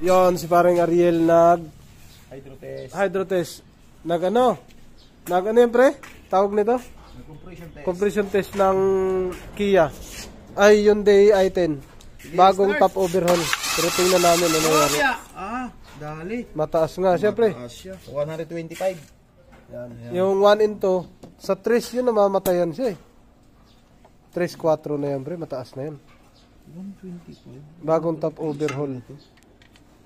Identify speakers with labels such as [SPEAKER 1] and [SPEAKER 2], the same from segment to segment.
[SPEAKER 1] Yon, si parang Ariel
[SPEAKER 2] hydro test.
[SPEAKER 1] Nag ano yan pre? Tawag nito? Compression test ng Kia. Ay, Hyundai i10. Bagong top overhaul. Pero tingnan namin ano nangyari.
[SPEAKER 2] Dali.
[SPEAKER 1] Mataas nga siya pre.
[SPEAKER 2] Mataas siya. 125. Yan.
[SPEAKER 1] Yung 1 into sa 3 yun namamatayan siya eh. 3-4 na yan pre, mataas na yan.
[SPEAKER 2] 125.
[SPEAKER 1] Bagong top overhaul.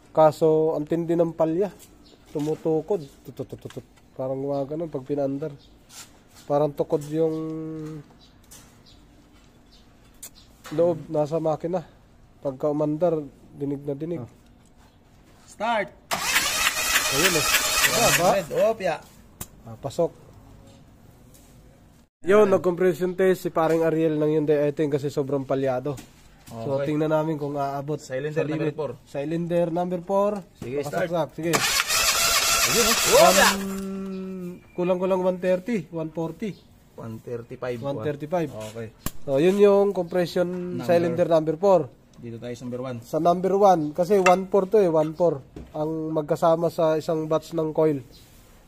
[SPEAKER 1] Kaso ang tindi ng palya. Tumutukod. Tututututut. Parang mga ganun pag pinaandar. Parang tukod yung loob nasa makina. Pagka umandar, dinig na dinig.
[SPEAKER 2] Start.
[SPEAKER 1] Ayun eh. Pasok. Yun, nag-compression test si paring Ariel ng Hyundai i10 kasi sobrang palyado. Okay. So, tingnan namin kung aabot.
[SPEAKER 2] Cylinder number 4.
[SPEAKER 1] Cylinder number 4.
[SPEAKER 2] Sige, start.
[SPEAKER 1] Sige. Kulang-kulang 130, 140.
[SPEAKER 2] 135. Okay.
[SPEAKER 1] So, yun yung compression cylinder number 4.
[SPEAKER 2] Dito tayo sa number 1.
[SPEAKER 1] Sa number 1, kasi 1.4 to eh, 1.4 ang magkasama sa isang batch ng coil.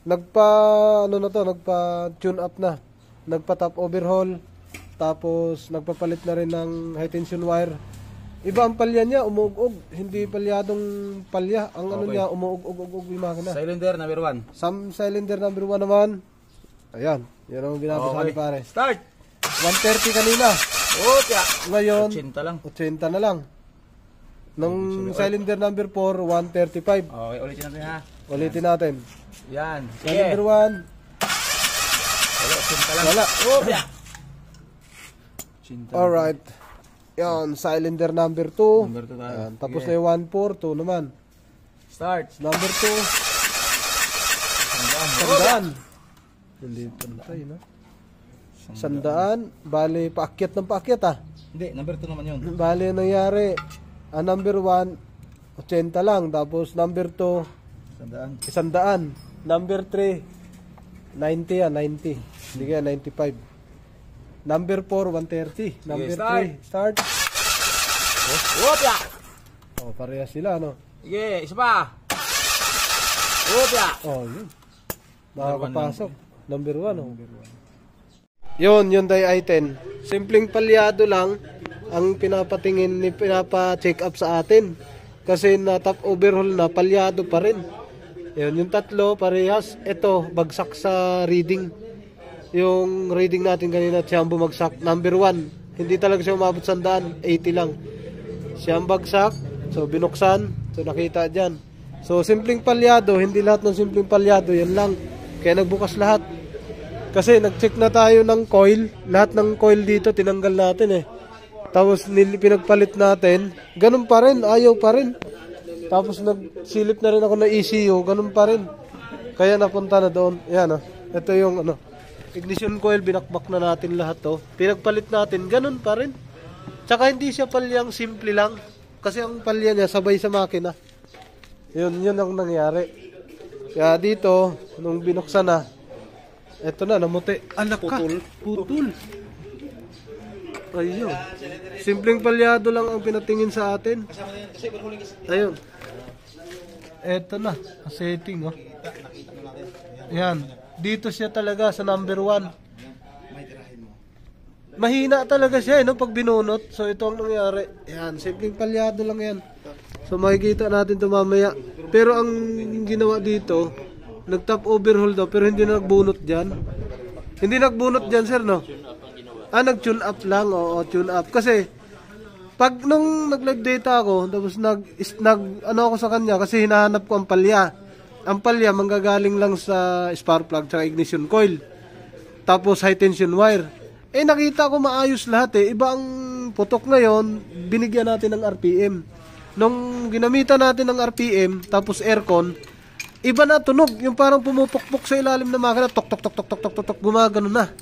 [SPEAKER 1] Nagpa-tune up na. Nagpa-top overhaul. Tapos, nagpapalit na rin ng high tension wire. Iba ang palya niya, umuugog. Hindi palyadong palya. Ang ano niya, umuugog yung makina.
[SPEAKER 2] Cylinder number 1.
[SPEAKER 1] Cylinder number 1 naman. Ayan, yun ang binabasa ni pare.
[SPEAKER 2] Start!
[SPEAKER 1] 130 kanina. Ngayon, 80 na lang. Nung cylinder number 4, 135.
[SPEAKER 2] Okay, ulitin natin ha.
[SPEAKER 1] Ulitin natin.
[SPEAKER 2] Yan.
[SPEAKER 1] Cylinder 1. Wala. Alright. Yan, cylinder number 2.
[SPEAKER 2] Number 2 tayo.
[SPEAKER 1] Yan, tapos na yung 1.4, 2 naman.
[SPEAKER 2] Start.
[SPEAKER 1] Number 2. 100. Hindi pantay, no? 100. Bale, paakyat ng paakyat, ah.
[SPEAKER 2] Hindi, number 2 naman yun.
[SPEAKER 1] Bale, nangyari. Ang number 1, 80 lang. Tapos, number 2, 100. Number 3, 90 yan, 90. Hindi kaya, 95. Number 4, 130. Number 3, start. Oh, parehas sila, no?
[SPEAKER 2] Sige, isa pa.
[SPEAKER 1] Oh, yun. Nakakapasok. Number 1, oh. Yun, Hyundai i10. Simpleng palyado lang ang pinapatingin ni pinapa-check up sa atin. Kasi na top overhaul na, palyado pa rin. Yun, yung tatlo, parehas. Ito, bagsak sa reading. Yung reading natin kanina, siyang bumagsak. Number 1, hindi talaga siya umabot sa 100, 80 lang. Siyang bagsak, so binuksan, so nakita dyan. So, simpleng palyado, hindi lahat ng simpleng palyado, yan lang. Kaya nagbukas lahat. Kasi nag-check na tayo ng coil, lahat ng coil dito, tinanggal natin eh. Tapos, pinagpalit natin, ganun pa rin, ayaw pa rin. Tapos, nagsilip na rin ako ng ECU, ganun pa rin. Kaya napunta na doon. Yan, oh. Ito yung, ignition coil, binakbak na natin lahat to. Pinagpalit natin, ganun pa rin. Tsaka hindi siya palyang simple lang. Kasi ang palya niya sabay sa makina. Yun ang nangyari. Kaya dito, nung binuksan na, eto na, namuti. Alak ka. Putol. Ayun. Simpleng palyado lang ang pinatingin sa atin. Ayun. Eto na, setting, oh. Yan. Dito siya talaga sa number 1. Mahina talaga siya, no, pag binunot. So, ito ang nangyari. Yan, simpleng palyado lang yan. So, makikita natin ito mamaya. Pero ang ginawa dito, nag-top overhaul daw, pero hindi na nagbunot dyan. Hindi nagbunot dyan, sir, no? Nag-tune up lang, oo, tune up. Kasi, pag nung nag-live data ako, tapos ako sa kanya, kasi hinahanap ko ang palya. Ang palya, manggagaling lang sa spark plug at ignition coil. Tapos high tension wire. Nakita ko maayos lahat eh. Iba ang putok ngayon, binigyan natin ng RPM. Nung ginamitan natin ng RPM, tapos aircon, iba na tunog. Yung parang pumupukpok sa ilalim ng makina, tok tok tok tok tok tok tok, gumagano na.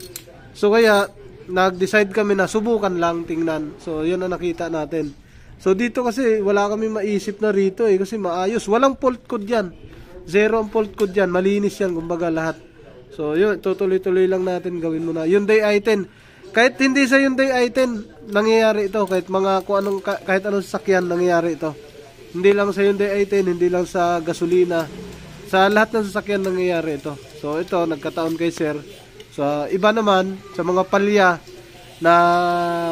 [SPEAKER 1] So kaya, nag-decide kami na subukan lang, tingnan. So yun ang nakita natin. So dito kasi, wala kami maisip na rito eh, kasi maayos. Walang fault code yan. Zero ang fault code dyan. Malinis yan, kumbaga lahat. So, yun. Tutuloy-tuloy lang natin. Gawin mo na. Hyundai i10. Kahit hindi sa Hyundai i10, nangyayari ito. Kahit anong sasakyan, nangyayari ito. Hindi lang sa Hyundai i10, hindi lang sa gasolina. Sa lahat ng sasakyan nangyayari ito. So ito, nagkataon kay sir. So iba naman, sa mga palya na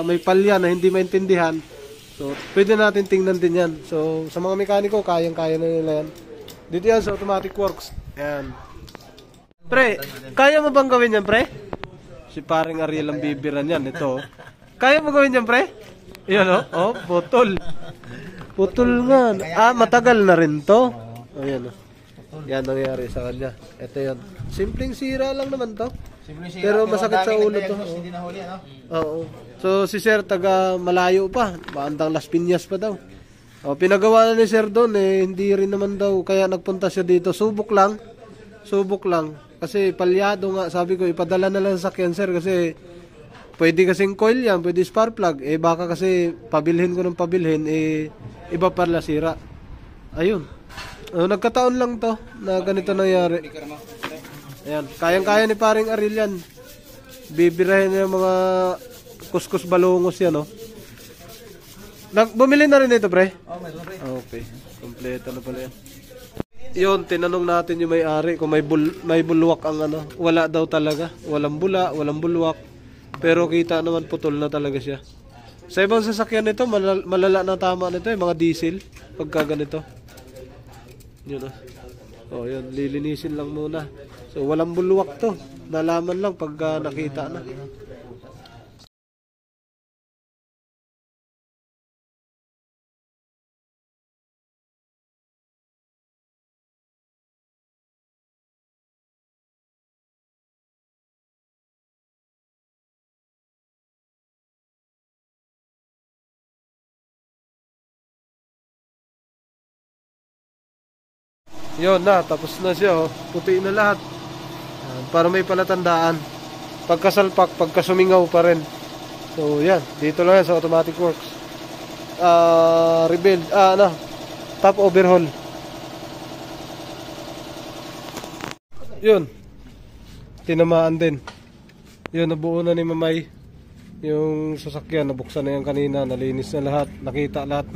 [SPEAKER 1] may palya na hindi maintindihan, so pwede natin tingnan din yan. So sa mga mekaniko, kayang-kaya na nila yan. Dito yan sa Automatic Works. Ayan. Pre, kaya mo bang gawin yan, pre? Si paring Ariel ang bibiran yan. Ito. Kaya mo gawin yan, pre? Yan, oh. Oh, putol. Putol nga. Matagal na rin to. Ayan, oh. Yan nangyari sa kanya. Ito yan. Simpleng sira lang naman to. Pero masakit sa ulo to.
[SPEAKER 2] Hindi nahuli, ano?
[SPEAKER 1] Oo. So si sir taga malayo pa. Bandang Las Piñas pa daw. O, pinagawa na ni sir doon eh. Hindi rin naman daw. Kaya nagpunta siya dito. Subok lang. Subok lang. Kasi palyado nga. Sabi ko ipadala na lang sa sakyan sir. Kasi pwede kasing coil yan. Pwede spark plug. Eh baka kasi pabilhin ko ng pabilhin. Eh iba pala sira. Ayun. Nagkataon lang to na ganito nangyari. Ayan. Kayang-kaya ni paring Ariel yan. Bibirahin na yung mga kuskus balungos yan, no? Bumili na rin ito, pre?
[SPEAKER 2] Oh, meron, pre.
[SPEAKER 1] Okay. Kompleto na pala yan. Yun, tinanong natin yung may-ari kung may bulwak ang ano. Wala daw talaga. Walang bula, walang bulwak. Pero kita naman putol na talaga siya. Sa ibang sasakyan nito, malala na tama nito, yung mga diesel. Pagka ganito. Yun, oh, yun. Lilinisin lang muna. So, walang bulwak to. Nalaman lang pagka nakita na. Yun na, tapos na siya, oh. Puti na lahat. Para may palatandaan. Pagkasalpak, pagkasumingaw pa rin. So, yan. Dito lang yan sa Automatic Works. Rebuild, top overhaul. Yun. Tinamaan din. Yun, nabuo na ni Mamay. Yung sasakyan, nabuksan na yan kanina. Nalinis na lahat. Nakita lahat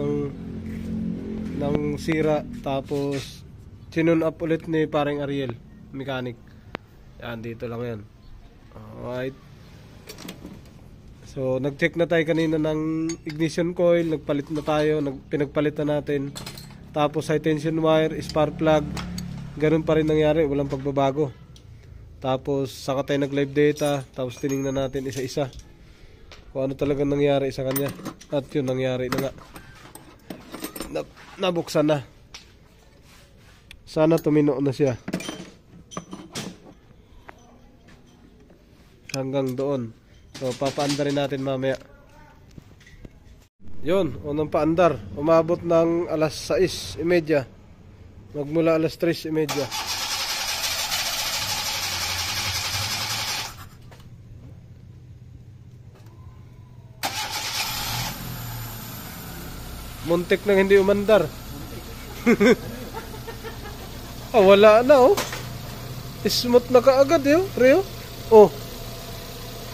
[SPEAKER 1] ng sira. Tapos sinun up ulit ni paring Ariel, mechanic. Yan, dito lang yan. Alright. So, nag-check na tayo kanina ng ignition coil. Nagpalit na tayo. Pinagpalit na natin. Tapos high tension wire, spark plug. Ganun pa rin nangyari. Walang pagbabago. Tapos, saka tayo nag-live data. Tapos, tinignan natin isa-isa kung ano talagang nangyari sa kanya. At yun, nangyari na nga. Nabuksan na. Sana tumino na siya. Hanggang doon. So, papaandarin natin mamaya. Yun, unang paandar. Umabot ng alas 6:30. Magmula alas 3:30. Muntik nang hindi umandar. Wala na, oh. Smooth na kaagad, eh, Reo. Oh.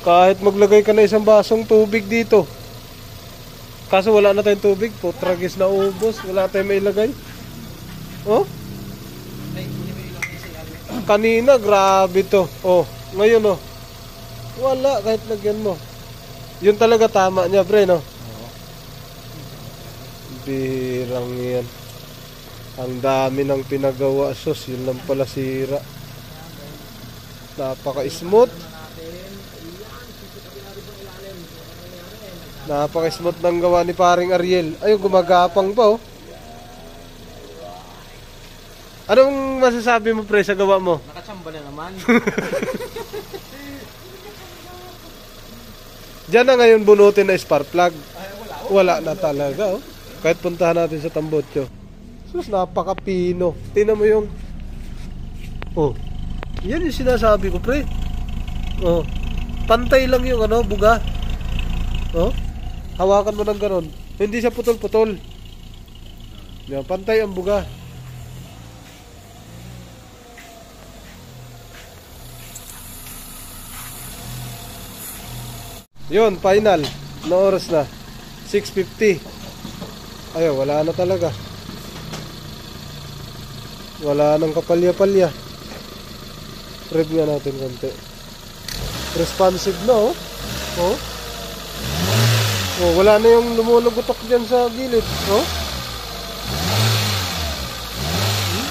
[SPEAKER 1] Kahit maglagay ka na isang basong tubig dito. Kaso wala na tayong tubig. Putragis na ubos. Wala tayong mailagay. Oh. Kanina, grabe to. Oh. Ngayon, oh. Wala, kahit lagyan mo. Yun talaga tama niya, pre, no? Birang yan. Ang dami ng pinagawa, sus, yun lang pala sira. Napaka-smooth. Napaka-smooth ng gawa ni paring Ariel. Ayun, gumagapang pa, oh. Anong masasabi mo, pre, sa gawa mo?
[SPEAKER 2] Nakachamba na naman.
[SPEAKER 1] Diyan na ngayon bunutin na spark plug. Wala na talaga, oh. Kahit puntahan natin sa Tambotso. Sus, napaka-pino. Tingnan mo yung... Oh. Yan yung sinasabi ko, pre. Oh. Pantay lang yung ano, buga. Oh. Hawakan mo ng ganon. Hindi siya putol-putol. Yan, pantay ang buga. Yun, final. Na oras na. 6:50. Ayaw, wala na talaga. Wala nang kapalya-palya. Rev nga natin konti. Responsive na oh. Oh. Oh, wala na yung lumulugutok dyan sa gilid. Oh.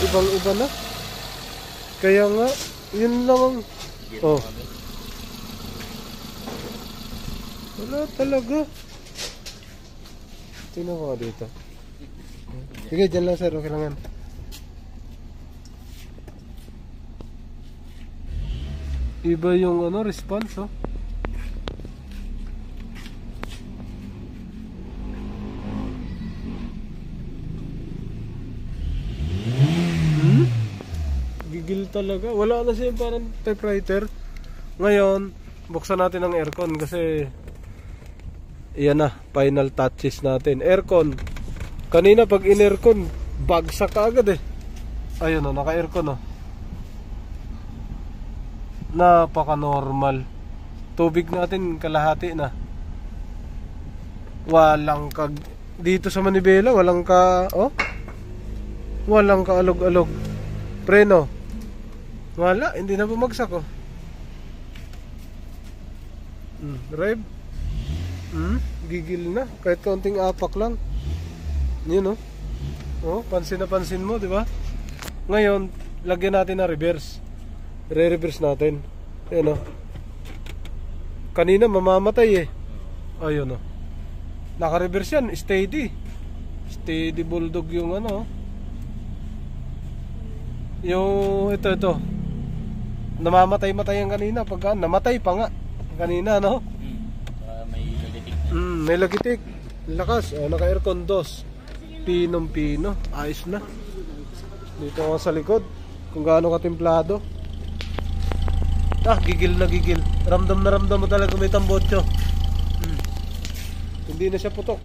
[SPEAKER 1] Ibang-iba na. Kaya nga, yun lang ang... Oh. Wala talaga. Tingnan ko nga dito. Sige, dyan lang sir. Okay lang yan. Iba yung ano, response oh. Gigil talaga. Wala na siya parang typewriter. Ngayon, buksan natin ang aircon kasi iyan na, final touches natin. Aircon. Kanina pag in-aircon, bagsak ka agad eh. Ayun o, naka-aircon o. Napaka-normal. Tubig natin kalahati na. Walang ka dito sa manibela, walang ka oh. Walang kaalog-alog. Preno. Wala, hindi na bumagsak oh. Rev. Gigil na kahit kaunting apak lang. Yun oh. Oh, pansin na pansin mo, di ba? Ngayon, lagyan natin na reverse. Re-reverse natin. Ayan o. Kanina mamamatay eh. Ayun o. Naka-reverse yan. Steady. Steady bulldog yung ano. Yung ito. Namamatay-matay yan kanina. Pagka namatay pa nga. Kanina no.
[SPEAKER 2] May lagitik.
[SPEAKER 1] May lagitik. Lakas. O, naka-aircon 2. Pinong-pino. Ayos na. Dito nga sa likod. Kung gaano katimplado. Gigil na gigil. Ramdam na ramdam mo talaga may tambotso. Hindi na siya putok.